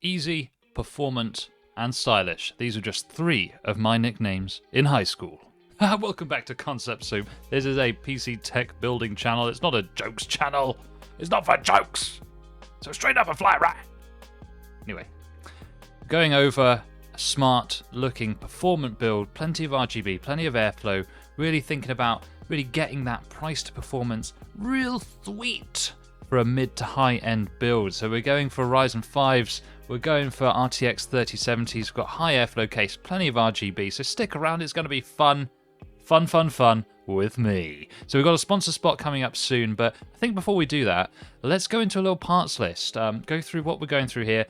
Easy, performant, and stylish. These are just 3 of my nicknames in high school. Welcome back to Concept Soup. This is a PC tech building channel. It's not a jokes channel. It's not for jokes. So straight up and fly right. Anyway, going over a smart looking performant build, plenty of RGB, plenty of airflow, really thinking about really getting that price to performance real sweet for a mid to high end build. So we're going for Ryzen 5s, we're going for RTX 3070s, we've got high airflow case, plenty of RGB, so stick around, it's going to be fun with me. So we've got a sponsor spot coming up soon, but I think before we do that, let's go into a little parts list, go through what we're going through here,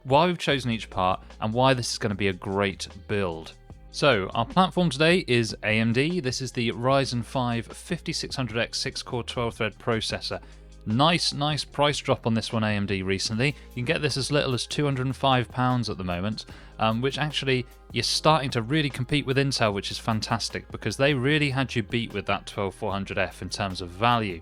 why we've chosen each part, and why this is going to be a great build. So our platform today is AMD. This is the Ryzen 5 5600X 6-core 12-thread processor. Nice price drop on this one, AMD, recently. You can get this as little as £205 at the moment, which actually you're starting to really compete with Intel, which is fantastic because they really had you beat with that 12400F in terms of value.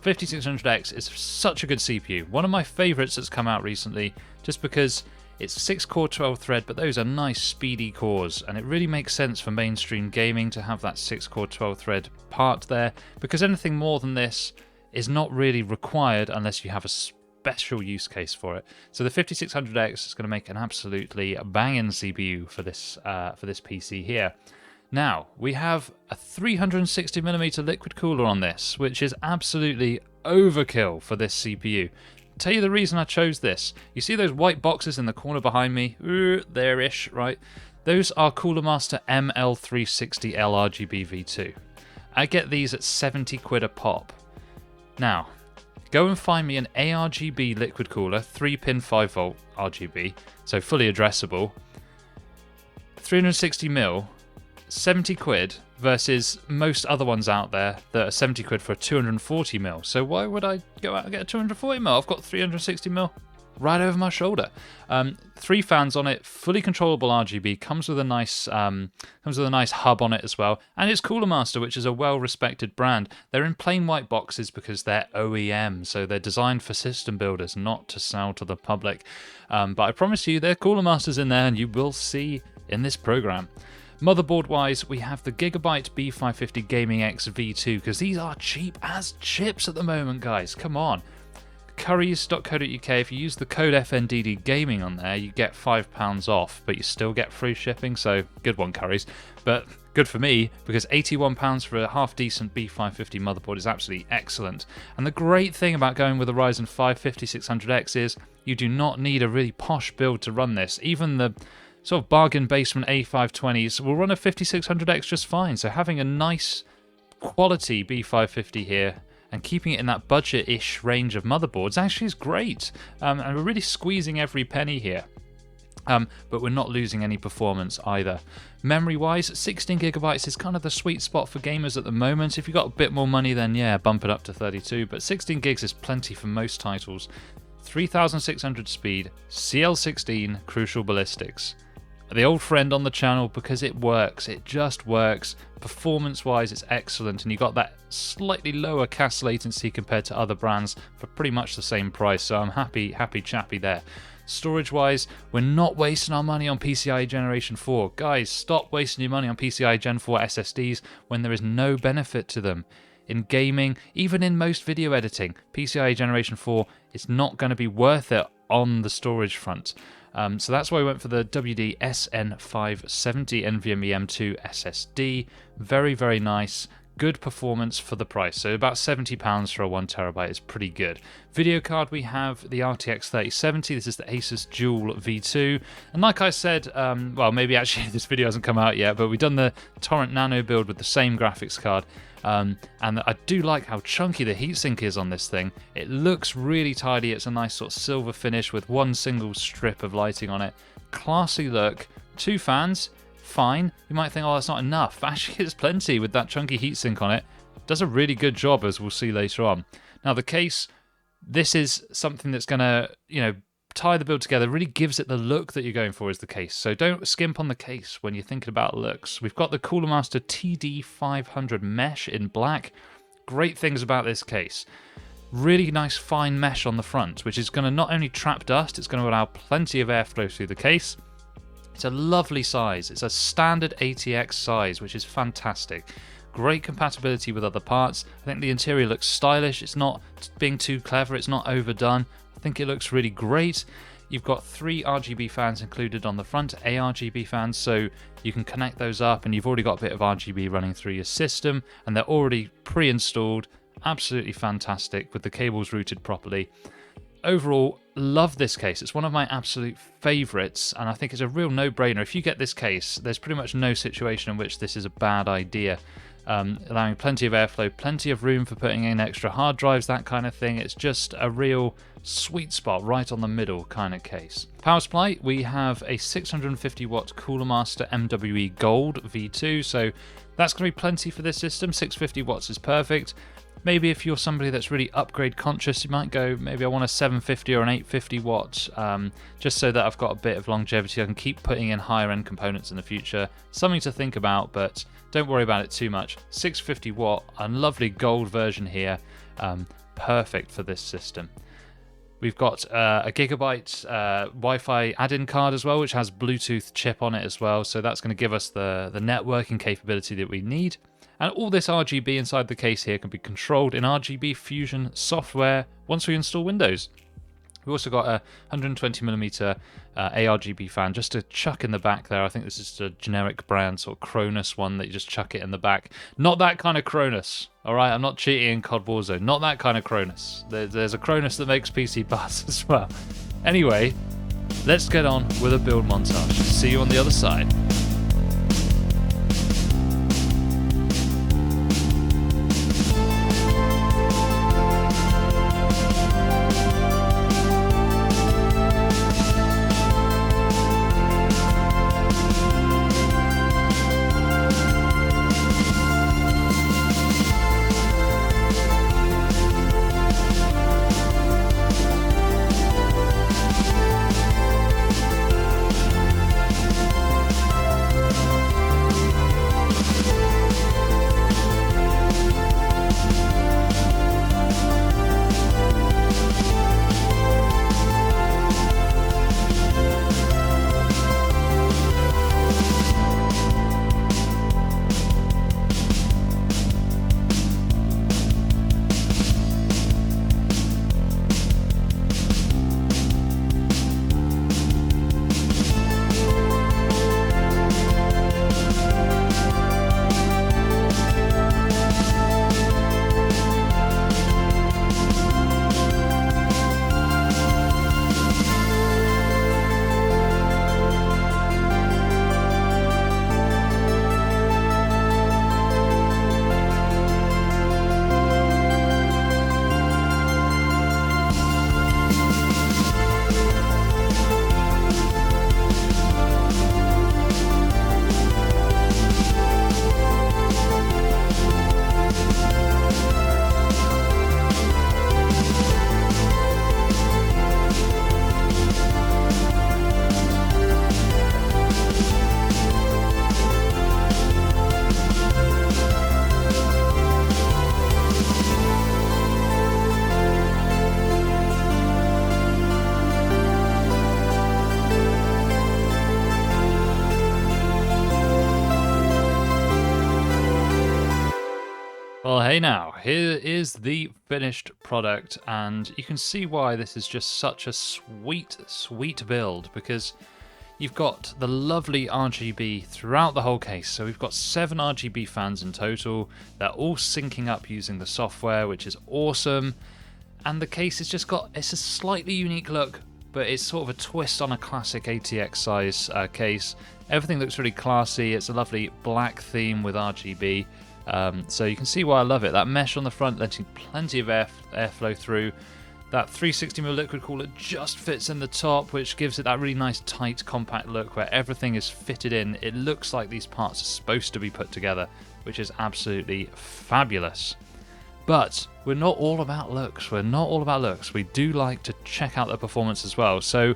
5600X is such a good CPU. One of my favorites that's come out recently, just because it's 6-core 12-thread, but those are nice speedy cores, and it really makes sense for mainstream gaming to have that 6-core 12-thread part there, because anything more than this is not really required unless you have a special use case for it. So the 5600X is going to make an absolutely banging CPU for this PC here. Now, we have a 360mm liquid cooler on this, which is absolutely overkill for this CPU. I'll tell you the reason I chose this. You see those white boxes in the corner behind me? There-ish, right? Those are Cooler Master ML360L RGB V2. I get these at 70 quid a pop. Now, go and find me an ARGB liquid cooler, 3-pin 5V RGB, so fully addressable, 360mm, 70 quid versus most other ones out there that are 70 quid for a 240mm. So why would I go out and get a 240mm? I've got 360mm right over my shoulder. 3 fans on it, fully controllable RGB, comes with a nice hub on it as well, and it's Cooler Master, which is a well-respected brand. They're in plain white boxes because they're OEM, so they're designed for system builders, not to sell to the public. But I promise you, there are Cooler Masters in there, and you will see in this program. Motherboard-wise, we have the Gigabyte B550 Gaming X V2, because these are cheap as chips at the moment, guys. Come on. Currys.co.uk, if you use the code FNDD Gaming on there, you get £5 off, but you still get free shipping, so good one, Currys. But good for me, because £81 for a half-decent B550 motherboard is absolutely excellent. And the great thing about going with a Ryzen 5 5600X is you do not need a really posh build to run this. Even the sort of bargain basement A520s will run a 5600X just fine, so having a nice quality B550 here and keeping it in that budget-ish range of motherboards actually is great. And we're really squeezing every penny here. But we're not losing any performance either. Memory-wise, 16GB is kind of the sweet spot for gamers at the moment. If you've got a bit more money, then yeah, bump it up to 32. But 16 gigs is plenty for most titles. 3600 speed, CL16 Crucial Ballistics. The old friend on the channel because it works, it just works. Performance wise it's excellent, and you got that slightly lower cache latency compared to other brands for pretty much the same price, so I'm happy chappy there. Storage wise, we're not wasting our money on PCIe Generation 4. Guys, stop wasting your money on PCIe Gen 4 SSDs when there is no benefit to them. In gaming, even in most video editing, PCIe Generation 4 is not going to be worth it on the storage front. So that's why we went for the WD SN570 NVMe M2 SSD. Very nice. Good performance for the price. So about £70 for a 1TB is pretty good. Video card, we have the RTX 3070. This is the Asus Dual V2. And like I said, well, maybe actually this video hasn't come out yet, but we've done the Torrent Nano build with the same graphics card. And I do like how chunky the heatsink is on this thing. It looks really tidy. It's a nice sort of silver finish with one single strip of lighting on it. Classy look. 2 fans. Fine. You might think, oh, that's not enough. Actually, it's plenty with that chunky heatsink on it. Does a really good job, as we'll see later on. Now, the case, this is something that's going to, tie the build together, really gives it the look that you're going for is the case. So don't skimp on the case when you're thinking about looks. We've got the Cooler Master TD500 Mesh in black. Great things about this case. Really nice fine mesh on the front, which is going to not only trap dust, it's going to allow plenty of airflow through the case. It's a lovely size. It's a standard ATX size, which is fantastic. Great compatibility with other parts. I think the interior looks stylish. It's not being too clever. It's not overdone. I think it looks really great. You've got 3 RGB fans included on the front, ARGB fans, so you can connect those up and you've already got a bit of RGB running through your system, and they're already pre-installed. Absolutely fantastic with the cables routed properly. Overall, love this case. It's one of my absolute favorites, and I think it's a real no-brainer. If you get this case, there's pretty much no situation in which this is a bad idea. Allowing plenty of airflow, plenty of room for putting in extra hard drives, that kind of thing. It's just a real sweet spot right on the middle kind of case. Power supply, we have a 650 watt Cooler Master MWE Gold V2, so that's going to be plenty for this system. 650 watts is perfect. Maybe if you're somebody that's really upgrade conscious, you might go, maybe I want a 750 or an 850 watt, just so that I've got a bit of longevity. I can keep putting in higher end components in the future. Something to think about, but don't worry about it too much. 650 watt, a lovely gold version here, perfect for this system. We've got a gigabyte Wi-Fi add-in card as well, which has Bluetooth chip on it as well, so that's going to give us the networking capability that we need. And all this RGB inside the case here can be controlled in RGB Fusion software once we install Windows. We've also got a 120mm ARGB fan just to chuck in the back there. I think this is a generic brand, sort of Cronus one that you just chuck it in the back. Not that kind of Cronus, all right? I'm not cheating in COD Warzone. Not that kind of Cronus. There's a Cronus that makes PC buzz as well. Anyway, let's get on with a build montage. See you on the other side. Well, hey now, here is the finished product, and you can see why this is just such a sweet, sweet build, because you've got the lovely RGB throughout the whole case. So we've got 7 RGB fans in total. They're all syncing up using the software, which is awesome. And the case has just got, it's a slightly unique look, but it's sort of a twist on a classic ATX size case. Everything looks really classy. It's a lovely black theme with RGB. So you can see why I love it. That mesh on the front letting plenty of airflow through. That 360mm liquid cooler just fits in the top, which gives it that really nice tight compact look where everything is fitted in. It looks like these parts are supposed to be put together, which is absolutely fabulous. But we're not all about looks. We're not all about looks. We do like to check out the performance as well. So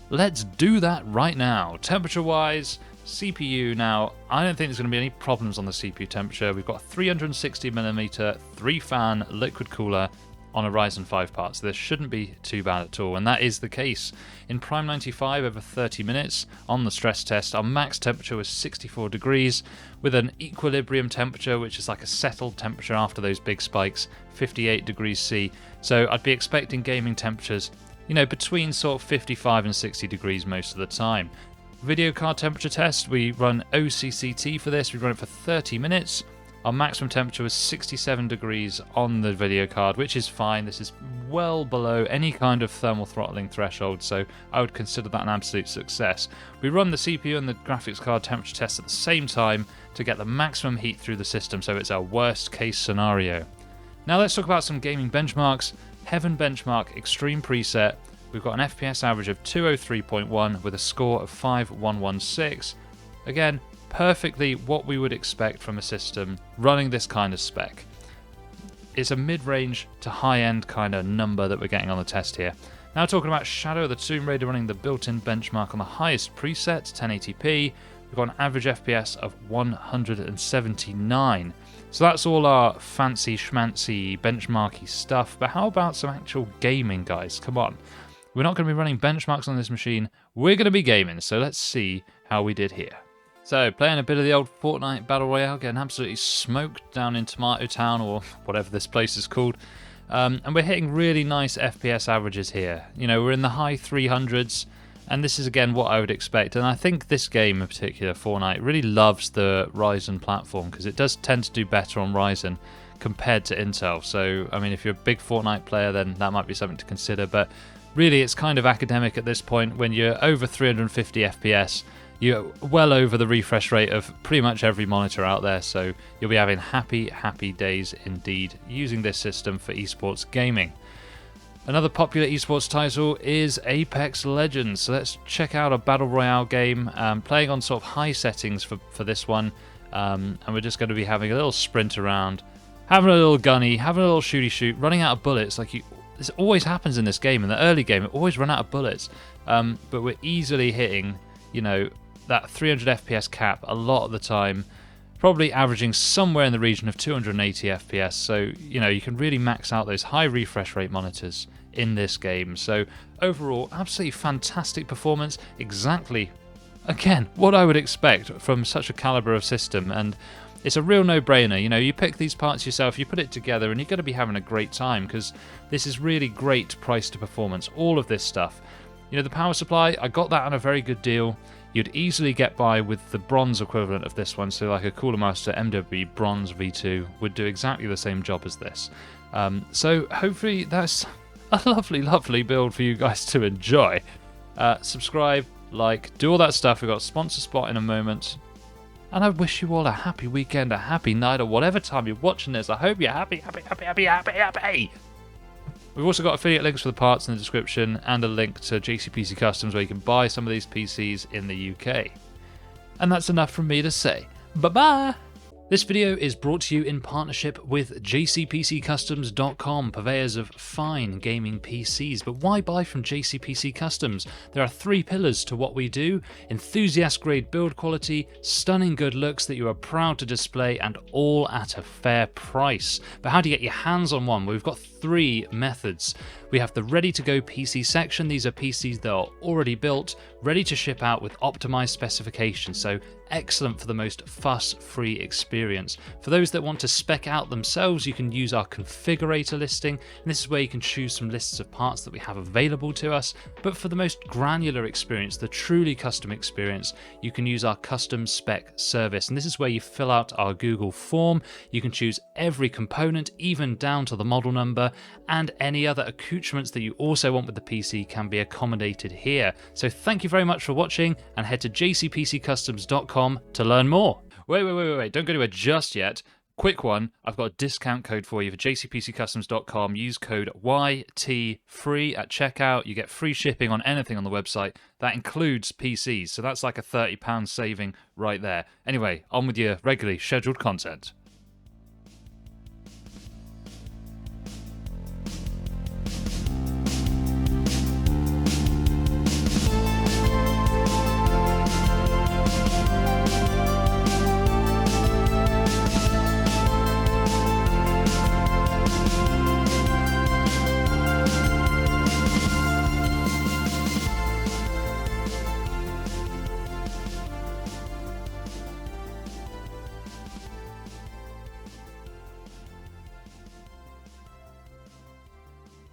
let's do that right now. Temperature-wise, CPU now, I don't think there's going to be any problems on the CPU temperature. We've got 360mm 3-fan liquid cooler, on a Ryzen 5 part, so this shouldn't be too bad at all, and that is the case. In Prime 95 over 30 minutes on the stress test, our max temperature was 64 degrees, with an equilibrium temperature, which is like a settled temperature after those big spikes, 58 degrees C. So I'd be expecting gaming temperatures, you know, between sort of 55 and 60 degrees most of the time. Video card temperature test, we run OCCT for this, we run it for 30 minutes. Our maximum temperature was 67 degrees on the video card, which is fine. This is well below any kind of thermal throttling threshold, so I would consider that an absolute success. We run the CPU and the graphics card temperature test at the same time to get the maximum heat through the system, so it's our worst case scenario. Now let's talk about some gaming benchmarks. Heaven benchmark extreme preset. We've got an FPS average of 203.1 with a score of 5116. Again, perfectly what we would expect from a system running this kind of spec. It's a mid-range to high-end kind of number that we're getting on the test here. Now talking about Shadow of the Tomb Raider running the built-in benchmark on the highest preset, 1080p, we've got an average FPS of 179. So that's all our fancy schmancy benchmarky stuff, but how about some actual gaming, guys? Come on. We're not going to be running benchmarks on this machine, we're going to be gaming, so let's see how we did here. So, playing a bit of the old Fortnite Battle Royale, getting absolutely smoked down in Tomato Town, or whatever this place is called. And we're hitting really nice FPS averages here. You know, we're in the high 300s, and this is again what I would expect. And I think this game in particular, Fortnite, really loves the Ryzen platform, because it does tend to do better on Ryzen compared to Intel. So, I mean, if you're a big Fortnite player, then that might be something to consider. But really, it's kind of academic at this point. When you're over 350 FPS, you're well over the refresh rate of pretty much every monitor out there, so you'll be having happy days indeed using this system for esports gaming. Another popular esports title is Apex Legends, so let's check out a Battle Royale game, playing on sort of high settings for this one, and we're just going to be having a little sprint around, having a little gunny, having a little shooty shoot, running out of bullets. This always happens in this game. In the early game, it always run out of bullets, but we're easily hitting, you know, that 300 FPS cap a lot of the time, probably averaging somewhere in the region of 280 FPS. So, you know, you can really max out those high refresh rate monitors in this game. So overall, absolutely fantastic performance. Exactly, again, what I would expect from such a caliber of system. And it's a real no-brainer. You know, you pick these parts yourself, you put it together, and you're going to be having a great time, because this is really great price to performance. All of this stuff. You know, the power supply, I got that on a very good deal. You'd easily get by with the bronze equivalent of this one, so like a Cooler Master MW Bronze V2 would do exactly the same job as this. So hopefully that's a lovely build for you guys to enjoy. Subscribe, like, do all that stuff. We've got a sponsor spot in a moment. And I wish you all a happy weekend, a happy night, or whatever time you're watching this. I hope you're happy. We've also got affiliate links for the parts in the description, and a link to JCPC Customs where you can buy some of these PCs in the UK. And that's enough from me to say. Bye-bye! This video is brought to you in partnership with JCPCCustoms.com, purveyors of fine gaming PCs. But why buy from JCPC Customs? There are three pillars to what we do: enthusiast-grade build quality, stunning good looks that you are proud to display, and all at a fair price. But how do you get your hands on one? Well, we've got three methods. We have the ready-to-go PC section. These are PCs that are already built, ready to ship out with optimized specifications, so excellent for the most fuss-free experience. For those that want to spec out themselves, you can use our Configurator listing, and this is where you can choose some lists of parts that we have available to us. But for the most granular experience, the truly custom experience, you can use our custom spec service, and this is where you fill out our Google form. You can choose every component, even down to the model number, and any other accoutrements that you also want with the PC can be accommodated here. So thank you very much for watching, and head to jcpccustoms.com to learn more. Wait, don't go anywhere just yet. Quick one, I've got a discount code for you for jcpccustoms.com. Use code YTFREE at checkout. You get free shipping on anything on the website. That includes PCs, so that's like a £30 saving right there. Anyway, on with your regularly scheduled content.